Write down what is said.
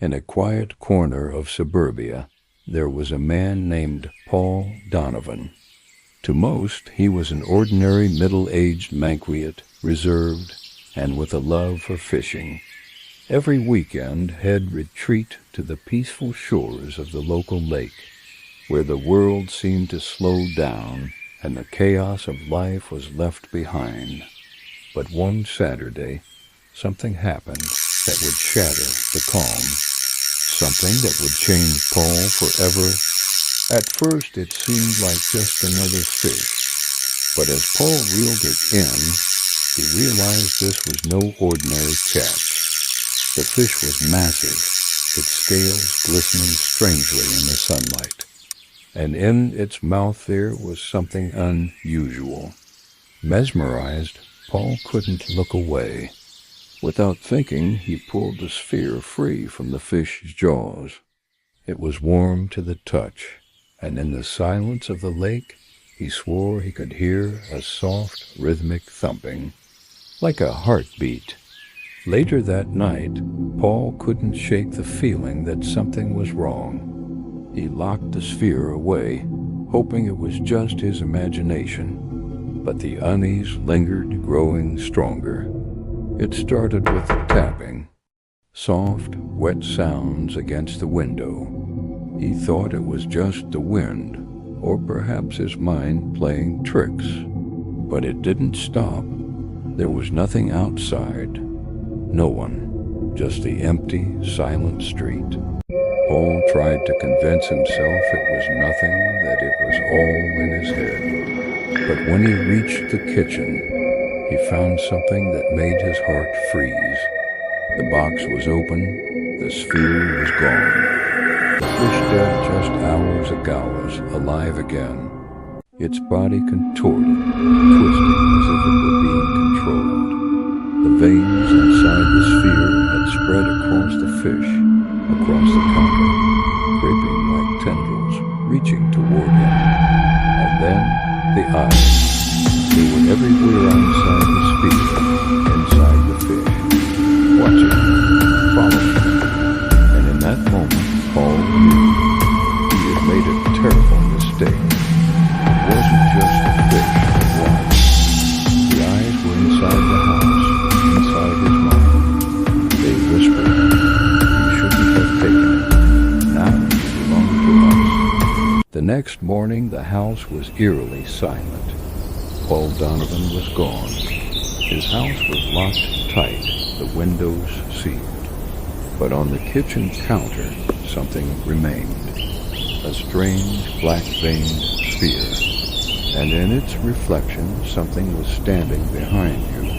In a quiet corner of suburbia, there was a man named Paul Donovan. To most, he was an ordinary middle-aged Manqueot, reserved, and with a love for fishing. Every weekend, he'd retreat to the peaceful shores of the local lake, where the world seemed to slow down and the chaos of life was left behind. But one Saturday, something happened that would shatter the calm. Something that would change Paul forever. At first it seemed like just another fish, but as Paul reeled it in, he realized this was no ordinary catch. The fish was massive, its scales glistening strangely in the sunlight, and in its mouth there was something unusual. Mesmerized, Paul couldn't look away. Without thinking, he pulled the sphere free from the fish's jaws. It was warm to the touch, and in the silence of the lake, he swore he could hear a soft, rhythmic thumping, like a heartbeat. Later that night, Paul couldn't shake the feeling that something was wrong. He locked the sphere away, hoping it was just his imagination, but the unease lingered, growing stronger. It started with tapping, soft, wet sounds against the window. He thought it was just the wind, or perhaps his mind playing tricks. But it didn't stop. There was nothing outside. No one. Just the empty, silent street. Paul tried to convince himself it was nothing, that it was all in his head. But when he reached the kitchen, he found something that made his heart freeze. The box was open, the sphere was gone. The fish dead just hours ago was alive again, its body contorted, twisting as if it were being controlled. The veins inside the sphere had spread across the fish, across the counter, creeping like tendrils, reaching toward him. And then the eyes. They were everywhere outside the sphere, inside the fish, watching him, following him. And in that moment, Paul knew he had made a terrible mistake. It wasn't just the fish that watched. The eyes were inside the house, inside his mind. They whispered, "You shouldn't have taken it. Now it belongs to us." The next morning, the house was eerily silent. Paul Donovan was gone. His house was locked tight, the windows sealed. But on the kitchen counter, something remained. A strange, black-veined sphere. And in its reflection, something was standing behind you.